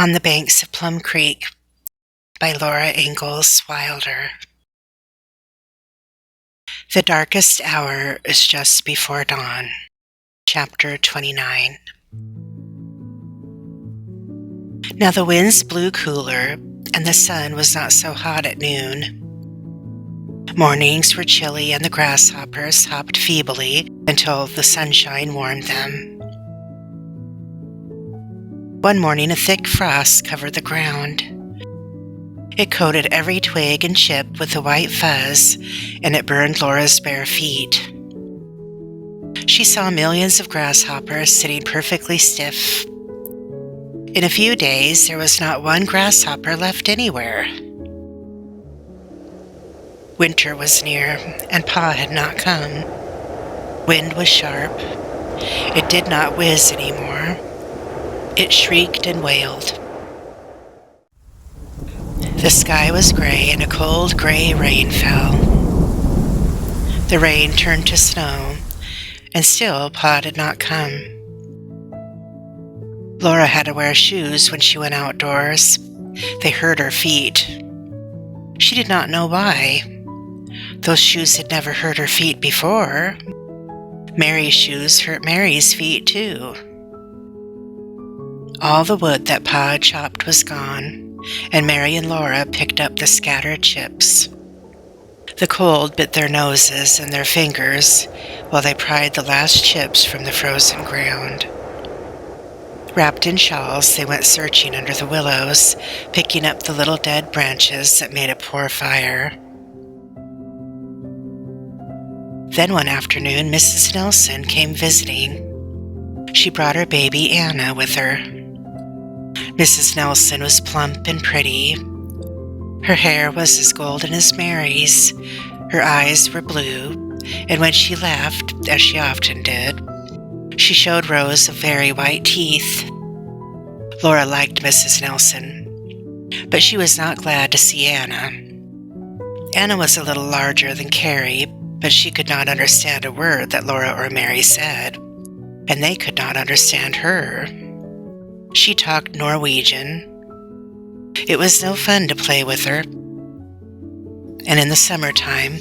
On the Banks of Plum Creek by Ingalls Wilder. The darkest hour is just before dawn. Chapter 29. Now the winds blew cooler, and the sun was not so hot at noon. Mornings were chilly, and the grasshoppers hopped feebly until the sunshine warmed them. One morning a thick frost covered the ground. It coated every twig and chip with a white fuzz, and it burned Laura's bare feet. She saw millions of grasshoppers sitting perfectly stiff. In a few days, there was not one grasshopper left anywhere. Winter was near, and Pa had not come. Wind was sharp. It did not whiz anymore. It shrieked and wailed. The sky was gray, and a cold gray rain fell. The rain turned to snow, and still Pa did not come. Laura had to wear shoes when she went outdoors. They hurt her feet. She did not know why. Those shoes had never hurt her feet before. Mary's shoes hurt Mary's feet too. All the wood that Pa had chopped was gone, and Mary and Laura picked up the scattered chips. The cold bit their noses and their fingers while they pried the last chips from the frozen ground. Wrapped in shawls, they went searching under the willows, picking up the little dead branches that made a poor fire. Then one afternoon, Mrs. Nelson came visiting. She brought her baby Anna with her. Mrs. Nelson was plump and pretty. Her hair was as golden as Mary's. Her eyes were blue, and when she laughed, as she often did, she showed rows of very white teeth. Laura liked Mrs. Nelson, but she was not glad to see Anna. Anna was a little larger than Carrie, but she could not understand a word that Laura or Mary said, and they could not understand her. She talked Norwegian. It was no fun to play with her. And in the summertime,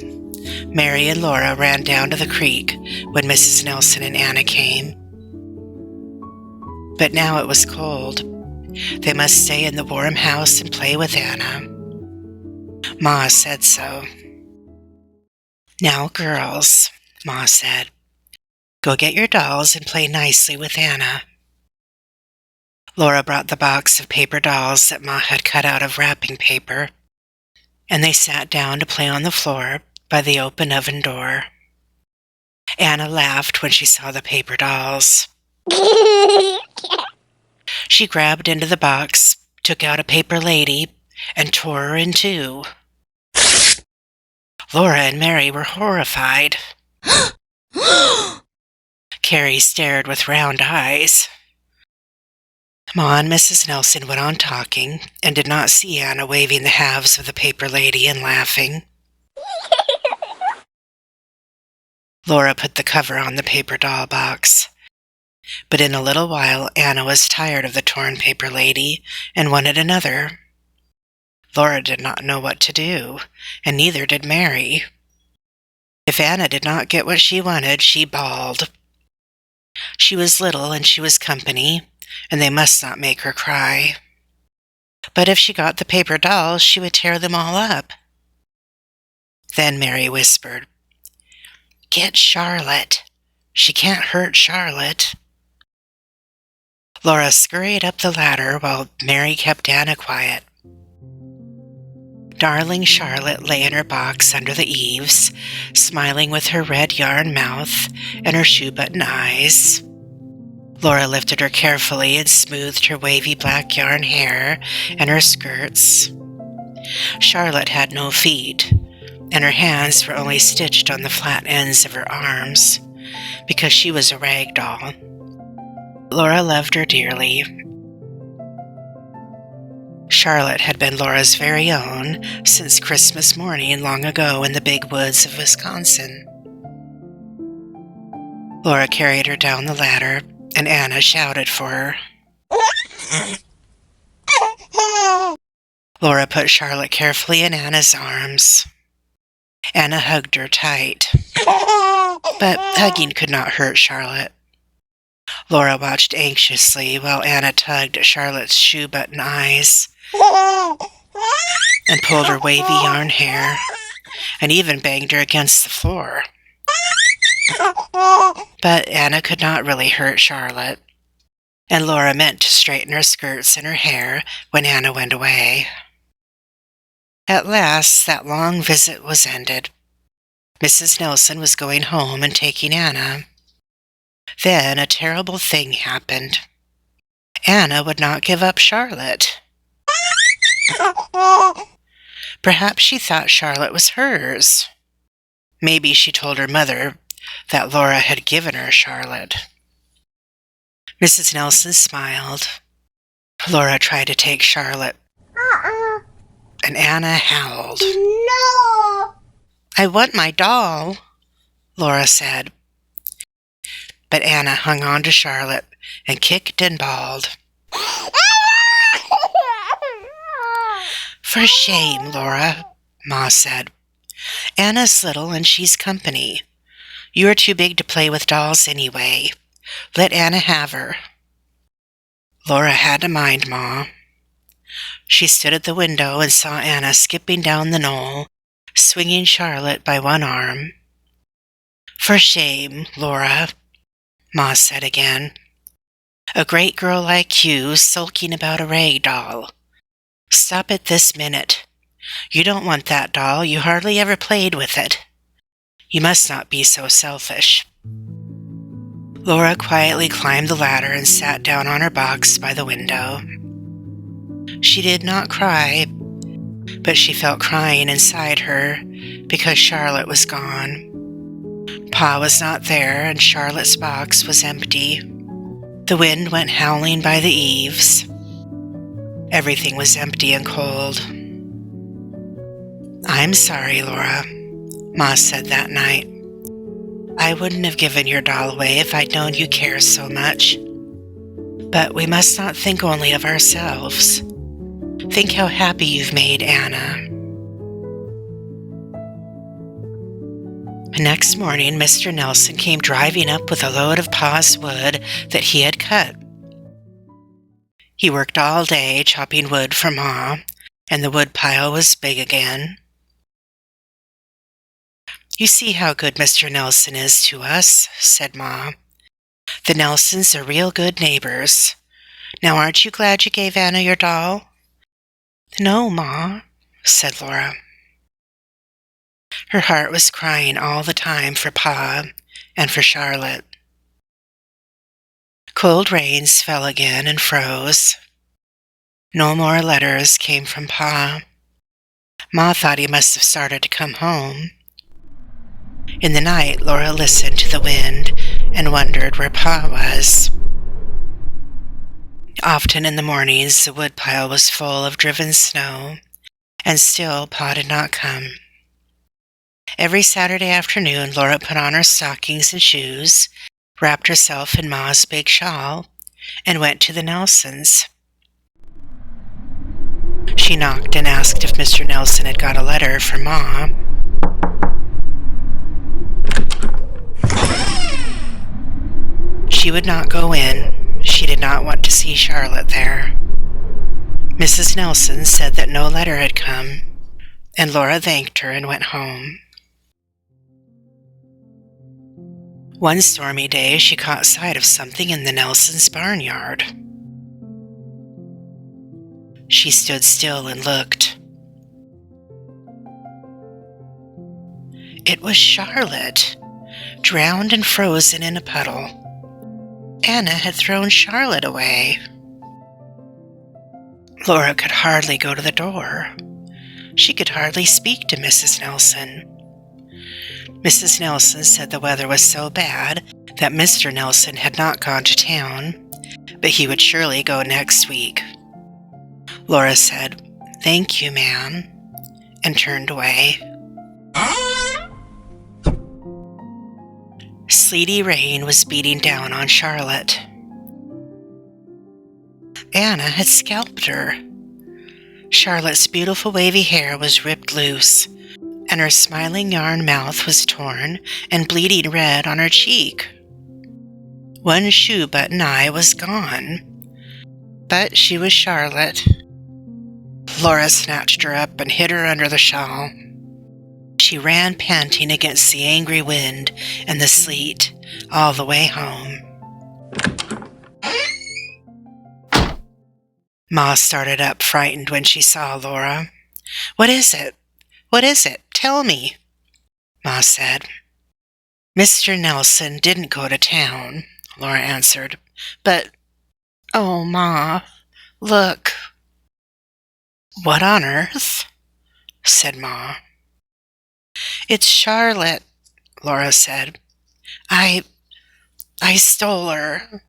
Mary and Laura ran down to the creek when Mrs. Nelson and Anna came. But now it was cold. They must stay in the warm house and play with Anna. Ma said so. "Now, girls," Ma said, "go get your dolls and play nicely with Anna." Laura brought the box of paper dolls that Ma had cut out of wrapping paper, and they sat down to play on the floor by the open oven door. Anna laughed when she saw the paper dolls. She grabbed into the box, took out a paper lady, and tore her in two. Laura and Mary were horrified. Carrie stared with round eyes. Ma and Mrs. Nelson went on talking and did not see Anna waving the halves of the paper lady and laughing. Laura put the cover on the paper doll box. But in a little while, Anna was tired of the torn paper lady and wanted another. Laura did not know what to do, and neither did Mary. If Anna did not get what she wanted, she bawled. She was little and she was company, and they must not make her cry. But if she got the paper dolls, she would tear them all up. Then Mary whispered, "Get Charlotte. She can't hurt Charlotte." Laura scurried up the ladder while Mary kept Anna quiet. Darling Charlotte lay in her box under the eaves, smiling with her red yarn mouth and her shoe-button eyes. Laura lifted her carefully and smoothed her wavy black yarn hair and her skirts. Charlotte had no feet, and her hands were only stitched on the flat ends of her arms, because she was a rag doll. Laura loved her dearly. Charlotte had been Laura's very own since Christmas morning long ago in the big woods of Wisconsin. Laura carried her down the ladder, and Anna shouted for her. Laura put Charlotte carefully in Anna's arms. Anna hugged her tight, but hugging could not hurt Charlotte. Laura watched anxiously while Anna tugged at Charlotte's shoe-button eyes and pulled her wavy yarn hair and even banged her against the floor. But Anna could not really hurt Charlotte, and Laura meant to straighten her skirts and her hair when Anna went away. At last, that long visit was ended. Mrs. Nelson was going home and taking Anna. Then a terrible thing happened. Anna would not give up Charlotte. Perhaps she thought Charlotte was hers. Maybe she told her mother that Laura had given her Charlotte. Mrs. Nelson smiled. Laura tried to take Charlotte, and Anna howled. "No! I want my doll," Laura said. But Anna hung on to Charlotte and kicked and bawled. "For shame, Laura," Ma said. "Anna's little and she's company. You are too big to play with dolls anyway. Let Anna have her." Laura had to mind Ma. She stood at the window and saw Anna skipping down the knoll, swinging Charlotte by one arm. "For shame, Laura," Ma said again. "A great girl like you sulking about a rag doll. Stop it this minute. You don't want that doll. You hardly ever played with it. You must not be so selfish." Laura quietly climbed the ladder and sat down on her box by the window. She did not cry, but she felt crying inside her because Charlotte was gone. Pa was not there, and Charlotte's box was empty. The wind went howling by the eaves. Everything was empty and cold. "I'm sorry, Laura," Ma said that night. "I wouldn't have given your doll away if I'd known you care so much. But we must not think only of ourselves. Think how happy you've made Anna." The next morning, Mr. Nelson came driving up with a load of Pa's wood that he had cut. He worked all day chopping wood for Ma, and the wood pile was big again. "You see how good Mr. Nelson is to us," said Ma. "The Nelsons are real good neighbors. Now aren't you glad you gave Anna your doll?" "No, Ma," said Laura. Her heart was crying all the time for Pa and for Charlotte. Cold rains fell again and froze. No more letters came from Pa. Ma thought he must have started to come home. In the night, Laura listened to the wind and wondered where Pa was. Often in the mornings, the woodpile was full of driven snow, and still Pa did not come. Every Saturday afternoon, Laura put on her stockings and shoes, wrapped herself in Ma's big shawl, and went to the Nelsons. She knocked and asked if Mr. Nelson had got a letter for Ma. She would not go in. She did not want to see Charlotte there. Mrs. Nelson said that no letter had come, and Laura thanked her and went home. One stormy day, she caught sight of something in the Nelsons' barnyard. She stood still and looked. It was Charlotte, drowned and frozen in a puddle. Anna had thrown Charlotte away. Laura could hardly go to the door. She could hardly speak to Mrs. Nelson. Mrs. Nelson said the weather was so bad that Mr. Nelson had not gone to town, but he would surely go next week. Laura said, "Thank you, ma'am," and turned away. Sleety rain was beating down on Charlotte. Anna had scalped her. Charlotte's beautiful wavy hair was ripped loose, and her smiling yarn mouth was torn and bleeding red on her cheek. One shoe button eye was gone, but she was Charlotte. Laura snatched her up and hid her under the shawl. She ran panting against the angry wind and the sleet all the way home. Ma started up frightened when she saw Laura. "What is it? What is it? Tell me," Ma said. "Mr. Nelson didn't go to town," Laura answered. "But, oh, Ma, look." "What on earth?" said Ma. "It's Charlotte," Laura said. I stole her.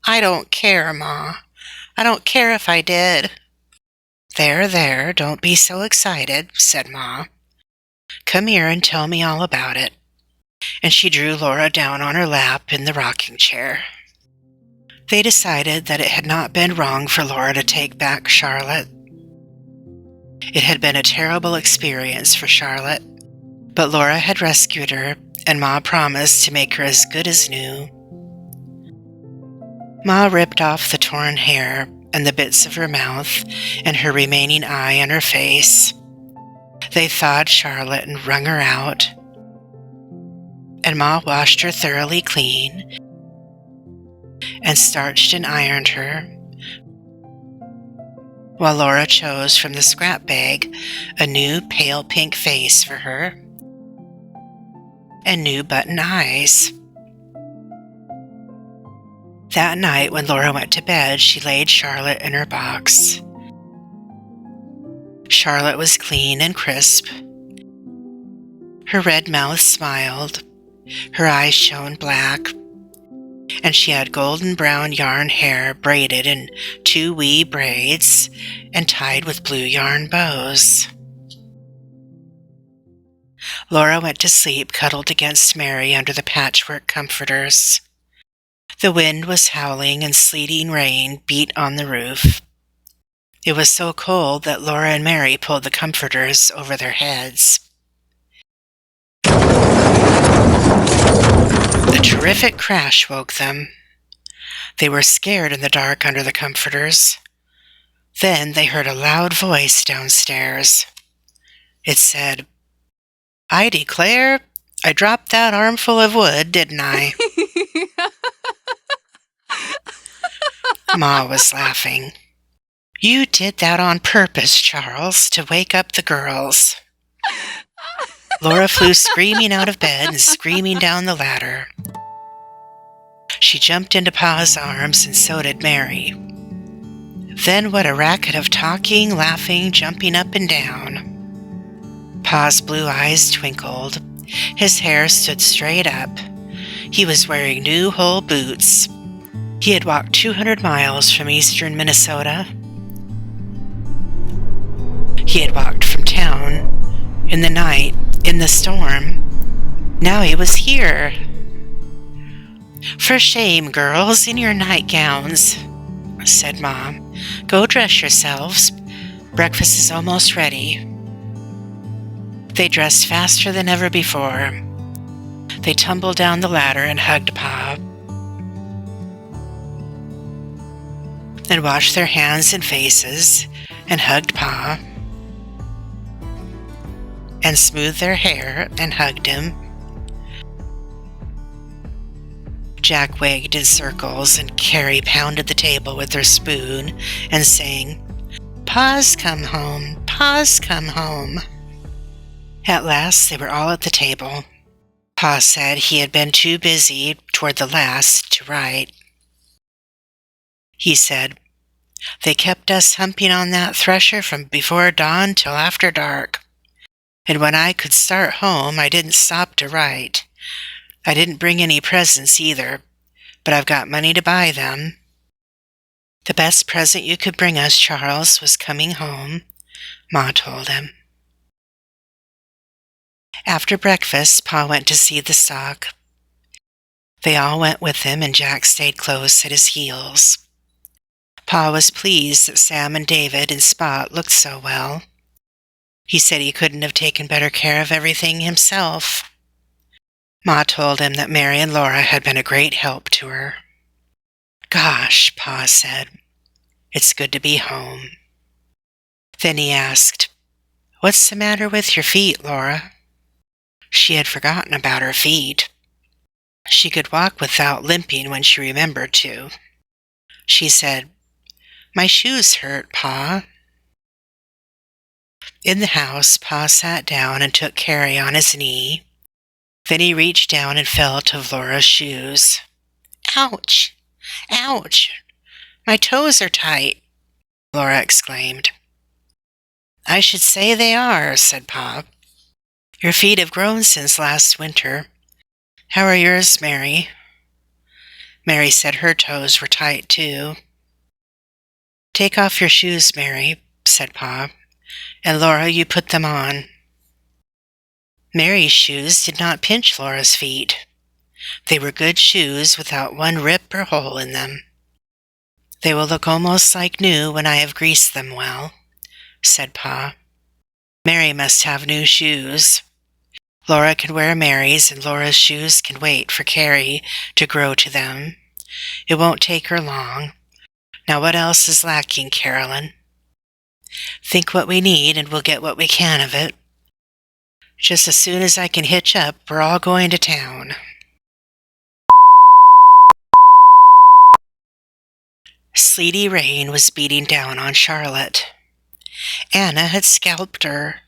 I don't care, Ma. I don't care if I did." There, don't be so excited," said Ma. "Come here and tell me all about it." And she drew Laura down on her lap in the rocking chair. They decided that it had not been wrong for Laura to take back Charlotte. It had been a terrible experience for Charlotte, but Laura had rescued her, and Ma promised to make her as good as new. Ma ripped off the torn hair and the bits of her mouth and her remaining eye and her face. They thawed Charlotte and wrung her out, and Ma washed her thoroughly clean and starched and ironed her, while Laura chose from the scrap bag a new pale pink face for her and new button eyes. That night, when Laura went to bed, she laid Charlotte in her box. Charlotte was clean and crisp. Her red mouth smiled, her eyes shone black, and she had golden brown yarn hair braided in 2 wee braids and tied with blue yarn bows. Laura went to sleep cuddled against Mary under the patchwork comforters. The wind was howling and sleeting rain beat on the roof. It was so cold that Laura and Mary pulled the comforters over their heads. A terrific crash woke them. They were scared in the dark under the comforters. Then they heard a loud voice downstairs. It said, "I declare, I dropped that armful of wood, didn't I?" Ma was laughing. "You did that on purpose, Charles, to wake up the girls." Laura flew screaming out of bed and screaming down the ladder. She jumped into Pa's arms, and so did Mary. Then what a racket of talking, laughing, jumping up and down. Pa's blue eyes twinkled. His hair stood straight up. He was wearing new whole boots. He had walked 200 miles from eastern Minnesota. He had walked from town, in the night, in the storm. Now he was here. "For shame, girls, in your nightgowns," said Mom. "Go dress yourselves. Breakfast is almost ready." They dressed faster than ever before. They tumbled down the ladder and hugged Pa, and washed their hands and faces, and hugged Pa, and smoothed their hair and hugged him. Jack wagged in circles, and Carrie pounded the table with her spoon and sang, "Pa's come home, Pa's come home." At last they were all at the table. Pa said he had been too busy toward the last to write. He said, "They kept us humping on that thresher from before dawn till after dark. And when I could start home, I didn't stop to write. I didn't bring any presents either, but I've got money to buy them. The best present you could bring us, Charles, was coming home," Ma told him. After breakfast, Pa went to see the stock. They all went with him, and Jack stayed close at his heels. Pa was pleased that Sam and David and Spot looked so well. He said he couldn't have taken better care of everything himself. Ma told him that Mary and Laura had been a great help to her. "Gosh," Pa said, "it's good to be home." Then he asked, "What's the matter with your feet, Laura?" She had forgotten about her feet. She could walk without limping when she remembered to. She said, "My shoes hurt, Pa." In the house, Pa sat down and took Carrie on his knee. Then he reached down and felt of Laura's shoes. "Ouch! Ouch! My toes are tight," Laura exclaimed. "I should say they are," said Pa. "Your feet have grown since last winter. How are yours, Mary?" Mary said her toes were tight, too. "Take off your shoes, Mary," said Pa, "and Laura, you put them on." Mary's shoes did not pinch Laura's feet. They were good shoes without one rip or hole in them. "They will look almost like new when I have greased them well," said Pa. "Mary must have new shoes. Laura can wear Mary's, and Laura's shoes can wait for Carrie to grow to them. It won't take her long. Now what else is lacking, Carolyn?" "Think what we need, and we'll get what we can of it. Just as soon as I can hitch up, we're all going to town." Sleety rain was beating down on Charlotte. Anna had scalped her.